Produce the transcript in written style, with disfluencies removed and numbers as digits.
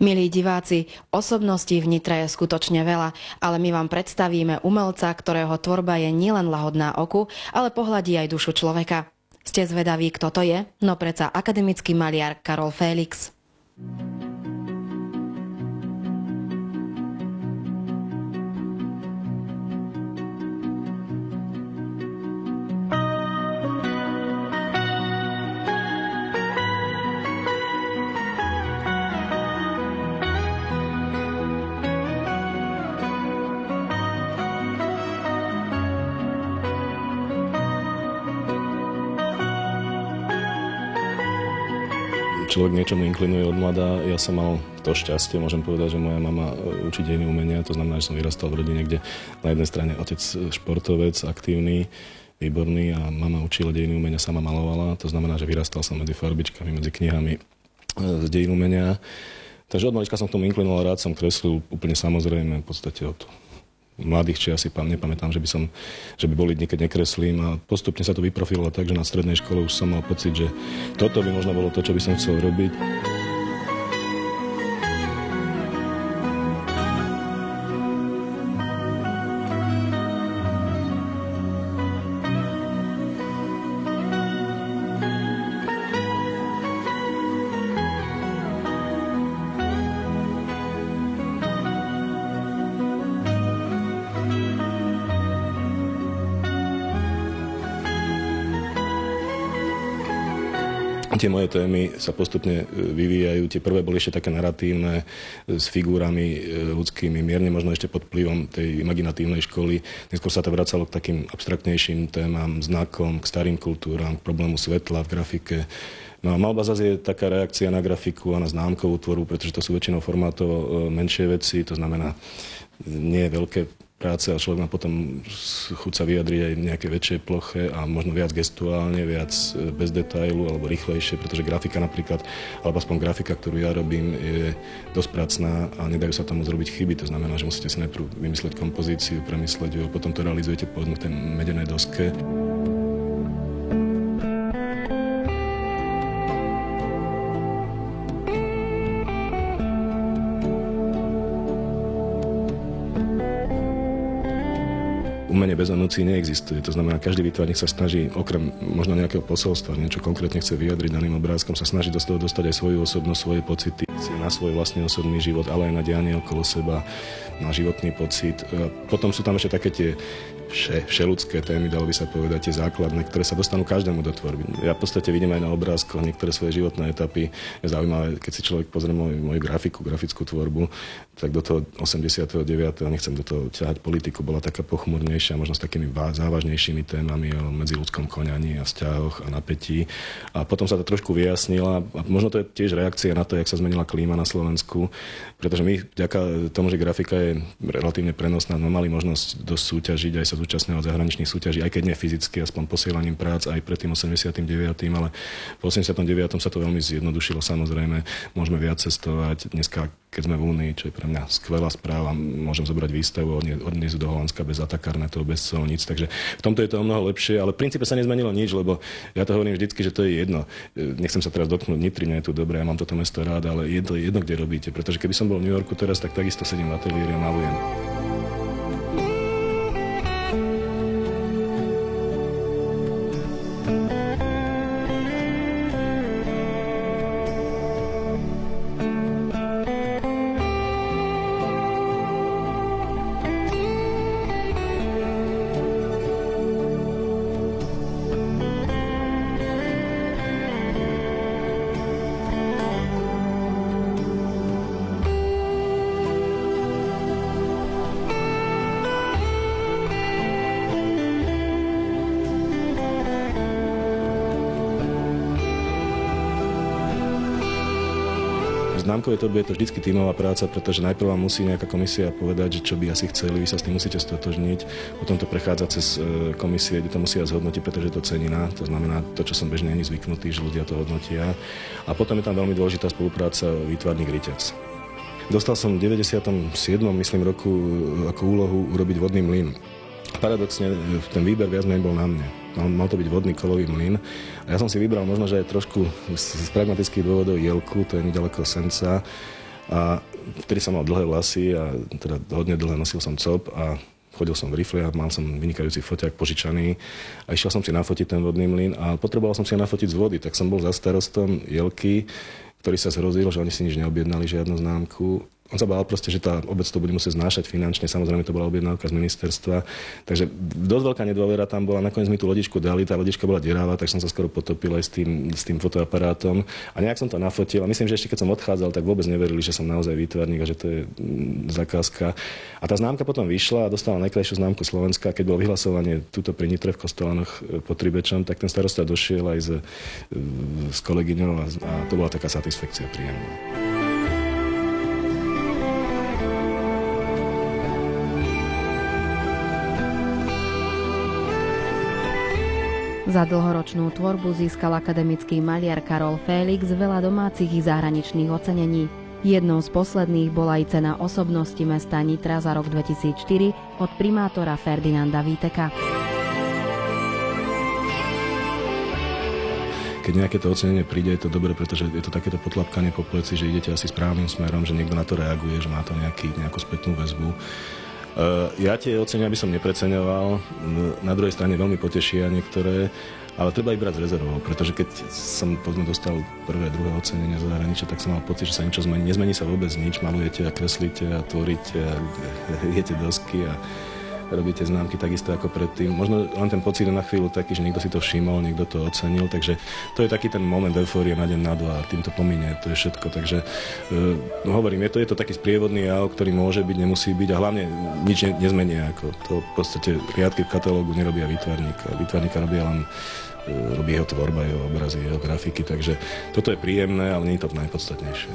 Milí diváci, osobností v Nitre je skutočne veľa, ale my vám predstavíme umelca, ktorého tvorba je nielen lahodná oku, ale pohľadí aj dušu človeka. Ste zvedaví, kto to je? No predsa akademický maliar Karol Félix. Človek niečomu inklinuje od mladá. Ja som mal to šťastie, môžem povedať, že moja mama učí dejiny umenia. To znamená, že som vyrastal v rodine, kde na jednej strane otec športovec, aktívny, výborný, a mama učila dejiny umenia, sama malovala. To znamená, že vyrastal som medzi farbičkami, medzi knihami z dejín umenia. Takže od malička som k tomu inklinoval, rád som kreslil úplne samozrejme, v podstate od mladých čias si nepamätám, že by boli dni, keď nekreslím, a postupne sa to vyprofilovalo tak, že na strednej škole už som mal pocit, že toto by možno bolo to, čo by som chcel robiť. Tie moje témy sa postupne vyvíjajú. Tie prvé boli ešte také naratívne, s figúrami ľudskými, mierne možno ešte pod vplyvom tej imaginatívnej školy. Neskôr sa to vracalo k takým abstraktnejším témam, znakom, k starým kultúram, k problému svetla v grafike. No a malba zase je taká reakcia na grafiku a na známkovú tvorbu, pretože to sú väčšinou formátovo menšie veci, to znamená nie veľké práce, a človek má potom chuť sa vyjadriť aj v nejakej väčšej ploche a možno viac gestuálne, viac bez detailu alebo rýchlejšie, pretože grafika napríklad, alebo aspoň grafika, ktorú ja robím, je dosť pracná a nedajú sa tam zrobiť chyby. To znamená, že musíte si najprv vymyslieť kompozíciu, premyslieť ju a potom to realizujete po tej medenej doske. Umenie bez emócií neexistuje. To znamená, každý výtvarník sa snaží, okrem možno nejakého posolstva, niečo konkrétne chce vyjadriť daným obrázkom, sa snaží do toho dostať aj svoju osobnosť, svoje pocity, na svoj vlastný osobný život, ale aj na dianie okolo seba, na životný pocit. A potom sú tam ešte také tie všeľudské témy, dalo by sa povedať, tie základné, ktoré sa dostanú každému do tvorby. Ja v podstate vidím aj na obrázkoch niektoré svoje životné etapy. Je zaujímavé, keď si človek pozrie moju grafickú tvorbu, tak do toho 89. nechcem do toho ťahať politiku, bola taká pochmurnejšia, možno s takými závažnejšími témami o medziľudskom konaní a vzťahoch a napätí. A potom sa to trošku vyjasnila a možno to je tiež reakcia na to, jak sa zmenila klíma na Slovensku, pretože my vďaka tomu, že grafika je relatívne prenosná, mali možnosť dosť súťažiť, aj sa zúčastňovať zahraničných súťaží, aj keď nie fyzicky, aspoň posielaním prác aj pred tým 89., ale v 89. sa to veľmi zjednodušilo, samozrejme, môžeme viac cestovať. Dneska, keď sme v Únii, čo je pre mňa skvelá správa, môžem zobrať výstavu, odniesť do Holandska bez atakarnetov, bez colníc, takže v tomto je to o mnoho lepšie, ale v princípe sa nezmenilo nič, lebo ja to hovorím vždycky, že to je jedno. Nechcem sa teraz dotknúť Nitry, nie je tu dobré, ja mám toto mesto rád, ale je to jedno, kde robíte, pretože keby som bol v New Yorku teraz, tak takisto sedím v ateliéri a malujem. V známkovej tvorbe je to vždycky tímová práca, pretože najprv vám musí nejaká komisia povedať, že čo by asi chceli, vy sa s tým musíte stotožniť, potom to prechádza cez komisie, kde to musia zhodnotiť, pretože to cenina, to znamená to, čo som bežne ani zvyknutý, že ľudia to hodnotia. A potom je tam veľmi dôležitá spolupráca výtvarník Ryťac. Dostal som v 97. myslím roku ako úlohu urobiť vodný mlyn. Paradoxne ten výber viac menej bol na mne. Mal to byť vodný kolový mlyn. A ja som si vybral možno, že aj trošku z pragmatických dôvodov Jelku, to je nedaleko Senca. A vtedy som mal dlhé vlasy a teda hodne dlhé, nosil som cop a chodil som v rifle a mal som vynikajúci foťák požičaný a išiel som si nafotiť ten vodný mlyn a potreboval som si ho nafotiť z vody, tak som bol za starostom Jelky, ktorý sa zhrozil, že oni si nič neobjednali, žiadnu známku. On sa bál proste, že tá obec to bude musieť znášať finančne, samozrejme to bola objednávka z ministerstva, takže dosť veľká nedôvera tam bola, nakoniec mi tú lodičku dali, tá lodička bola deráva, tak som sa skoro potopil aj s tým fotoaparátom a nejak som to nafotil a myslím, že ešte keď som odchádzal, tak vôbec neverili, že som naozaj výtvarník a že to je zakázka. A tá známka potom vyšla a dostala najkrajšiu známku Slovenska, keď bolo vyhlasovanie tuto pri Nitre v Kostolanoch pod Tribečom, tak ten starosta došiel aj s kolegyňou a to bola taká satisfakcia príjemná. Za dlhoročnú tvorbu získal akademický maliar Karol Félix veľa domácich i zahraničných ocenení. Jednou z posledných bola aj cena osobnosti mesta Nitra za rok 2004 od primátora Ferdinanda Víteka. Keď nejaké to ocenenie príde, je to dobre, pretože je to takéto potlapkanie po pleci, že idete asi správnym smerom, že niekto na to reaguje, že má to nejakú spätnú väzbu. Ja tie ocenenia by som nepreceňoval, na druhej strane veľmi potešia niektoré, ale treba ich brať s rezervou, pretože keď som dostal prvé, druhé ocenenia z zahraničia, tak som mal pocit, že sa niečo zmení. Nezmení sa vôbec nič, malujete a kreslíte a tvoríte a jete dosky a robíte známky takisto ako predtým. Možno len ten pocit na chvíľu taký, že niekto si to všimol, niekto to ocenil, takže to je taký ten moment eufórie na deň, na dva a tým to pominie, to je všetko. Takže hovorím, je to taký sprievodný jav, ktorý môže byť, nemusí byť a hlavne nič nezmenia. Ako to v podstate riadky v katalógu nerobia výtvarníka. Výtvarníka robí jeho tvorba, jeho obrazy, jeho grafiky, takže toto je príjemné, ale nie je to najpodstatnejšie.